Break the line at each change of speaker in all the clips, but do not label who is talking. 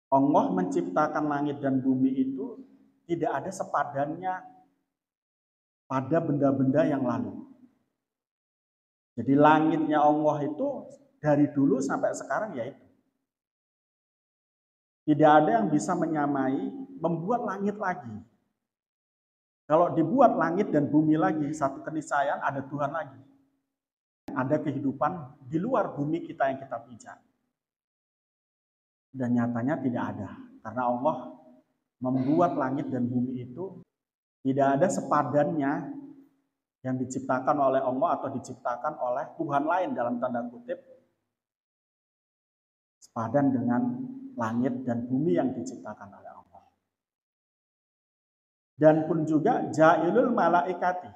Allah menciptakan langit dan bumi itu tidak ada sepadannya pada benda-benda yang lalu. Jadi langitnya Allah itu dari dulu sampai sekarang ya itu. Tidak ada yang bisa menyamai membuat langit lagi. Kalau dibuat langit dan bumi lagi, satu keniscayaan ada Tuhan lagi. Ada kehidupan di luar bumi kita yang kita pijak. Dan nyatanya tidak ada. Karena Allah membuat langit dan bumi itu tidak ada sepadannya yang diciptakan oleh Allah atau diciptakan oleh Tuhan lain dalam tanda kutip sepadan dengan langit dan bumi yang diciptakan oleh Allah. Dan pun juga jailul malaikati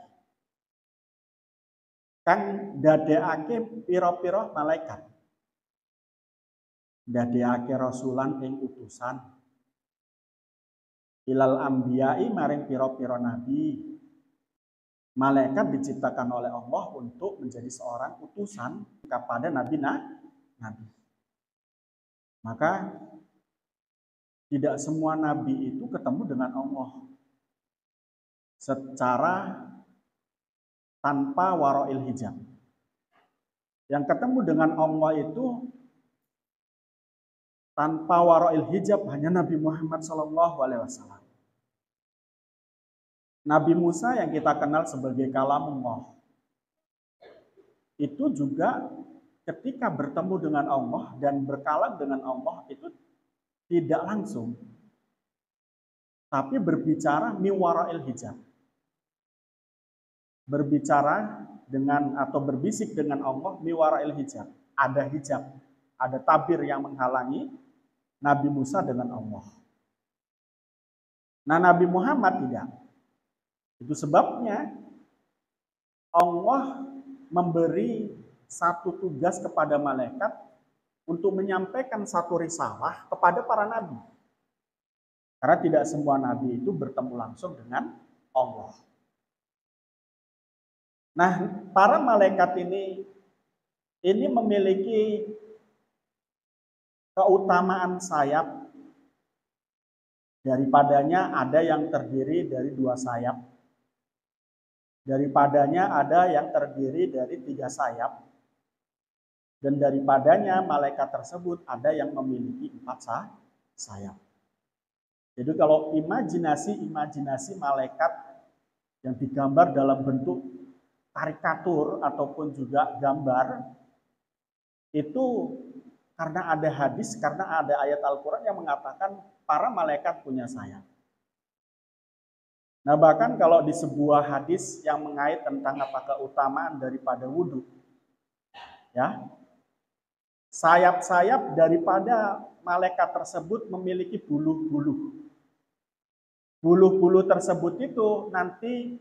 kang dadekake pira-pira malaikat. Dadekake rasulan ing utusan ilal ambiyai maring pira-pira nabi. Malaikat diciptakan oleh Allah untuk menjadi seorang utusan kepada nabi. Maka tidak semua nabi itu ketemu dengan Allah secara tanpa waro'il hijab. Yang ketemu dengan Allah itu tanpa waro'il hijab hanya Nabi Muhammad SAW. Nabi Musa yang kita kenal sebagai kalamullah itu juga ketika bertemu dengan Allah dan berkalam dengan Allah itu tidak langsung, tapi berbicara miwara'il hijab. Berbicara dengan atau berbisik dengan Allah miwara'il hijab. Ada hijab, ada tabir yang menghalangi Nabi Musa dengan Allah. Nah, Nabi Muhammad tidak. Itu sebabnya Allah memberi satu tugas kepada malaikat untuk menyampaikan satu risalah kepada para nabi. Karena tidak semua nabi itu bertemu langsung dengan Allah. Nah, para malaikat ini memiliki keutamaan sayap. Daripadanya ada yang terdiri dari 2 sayap. Daripadanya ada yang terdiri dari 3 sayap. Dan daripadanya malaikat tersebut ada yang memiliki 4 sayap. Jadi kalau imajinasi malaikat yang digambar dalam bentuk karikatur ataupun juga gambar, itu karena ada hadis, karena ada ayat Al-Quran yang mengatakan para malaikat punya sayap. Nah, bahkan kalau di sebuah hadis yang mengait tentang apakah keutamaan daripada wudhu, ya, sayap-sayap daripada malaikat tersebut memiliki buluh-buluh. Buluh-buluh tersebut itu nanti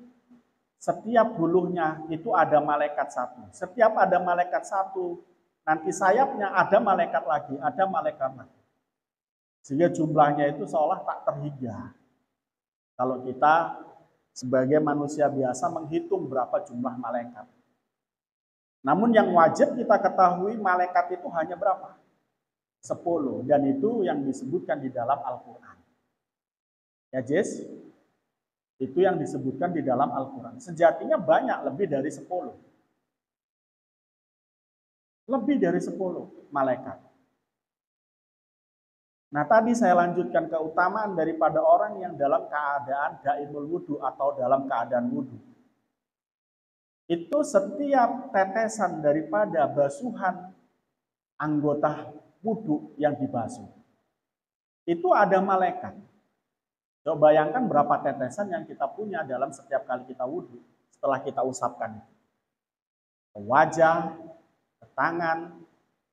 setiap buluhnya itu ada malaikat satu. Setiap ada malaikat satu, nanti sayapnya ada malaikat lagi, ada malaikat lagi. Sehingga jumlahnya itu seolah tak terhingga. Kalau kita sebagai manusia biasa menghitung berapa jumlah malaikat. Namun yang wajib kita ketahui malaikat itu hanya berapa? 10. Dan itu yang disebutkan di dalam Al-Quran. Ya, Jess? Itu yang disebutkan di dalam Al-Quran. Sejatinya banyak, lebih dari 10. Lebih dari 10 malaikat. Nah, tadi saya lanjutkan keutamaan daripada orang yang dalam keadaan daimul wudhu atau dalam keadaan wudhu. Itu setiap tetesan daripada basuhan anggota wudhu yang dibasuh, itu ada malaikat. Coba bayangkan berapa tetesan yang kita punya dalam setiap kali kita wudhu setelah kita usapkan itu. Ke wajah, ke tangan,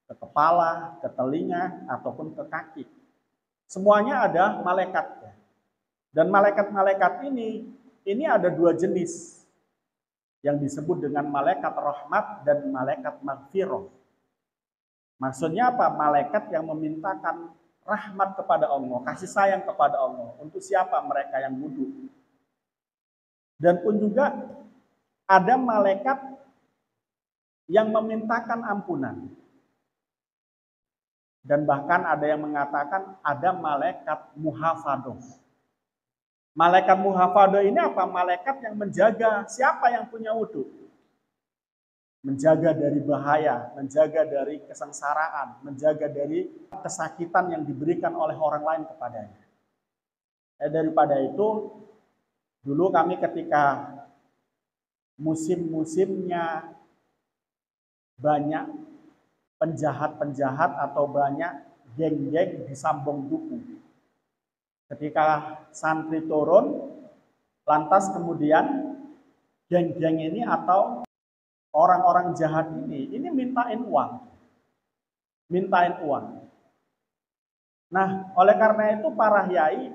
ke kepala, ke telinga, ataupun ke kaki. Semuanya ada malaikatnya. Dan malaikat-malaikat ini ada 2 jenis yang disebut dengan malaikat rahmat dan malaikat maghfirah. Maksudnya apa? Malaikat yang memintakan rahmat kepada Allah, kasih sayang kepada Allah. Untuk siapa? Mereka yang wudhu. Dan pun juga ada malaikat yang memintakan ampunan. Dan bahkan ada yang mengatakan ada malaikat muhafadoh. Malaikat muhafadoh ini apa? Malaikat yang menjaga siapa yang punya wudhu. Menjaga dari bahaya, menjaga dari kesengsaraan, menjaga dari kesakitan yang diberikan oleh orang lain kepadanya. Daripada itu, dulu kami ketika musim-musimnya banyak penjahat-penjahat atau banyak geng-geng di Sambong Duku. Ketika santri turun, lantas kemudian geng-geng ini atau orang-orang jahat ini mintain uang. Mintain uang. Nah, oleh karena itu para yai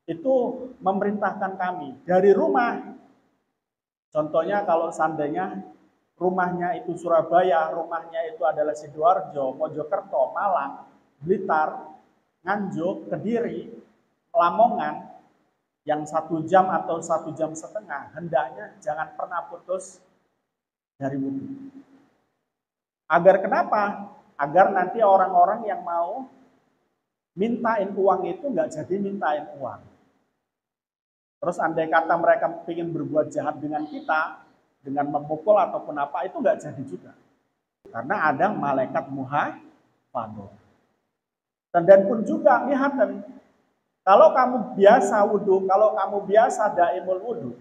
itu memerintahkan kami dari rumah. Contohnya kalau seandainya rumahnya itu Surabaya, rumahnya itu adalah Sidoarjo, Mojokerto, Malang, Blitar, Nganjuk, Kediri, Lamongan, yang 1 jam atau 1,5 jam, hendaknya jangan pernah putus dari wudhu. Agar kenapa? Agar nanti orang-orang yang mau mintain uang itu nggak jadi mintain uang. Terus andai kata mereka ingin berbuat jahat dengan kita, dengan memukul ataupun apa, itu nggak jadi juga. Karena ada malaikat muhafadoh. Dan pun juga, lihat, kalau kamu biasa wudhu, kalau kamu biasa daimul wudhu,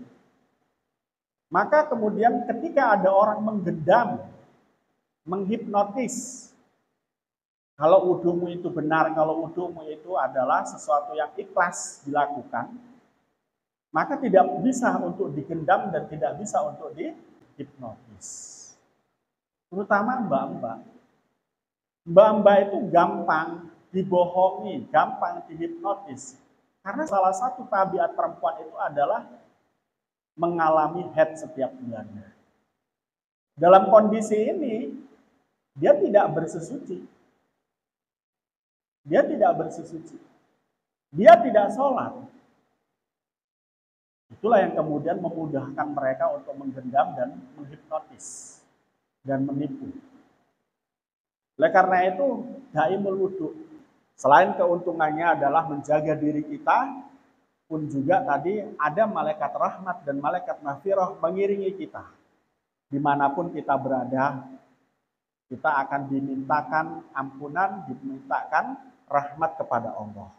maka kemudian ketika ada orang menggendam, menghipnotis, kalau wudhumu itu benar, kalau wudhumu itu adalah sesuatu yang ikhlas dilakukan, maka tidak bisa untuk digendam dan tidak bisa untuk dihipnotis. Terutama mbak-mbak. Mbak-mbak itu gampang dibohongi, gampang dihipnotis. Karena salah satu tabiat perempuan itu adalah mengalami haid setiap bulannya. Dalam kondisi ini, dia tidak bersesuci. Dia tidak bersesuci. Dia tidak sholat. Itulah yang kemudian memudahkan mereka untuk menggendam dan menghipnotis dan menipu. Oleh karena itu, daimul wudhu, selain keuntungannya adalah menjaga diri kita, pun juga tadi ada malaikat rahmat dan malaikat maghfirah mengiringi kita. Dimanapun kita berada, kita akan dimintakan ampunan, dimintakan rahmat kepada Allah.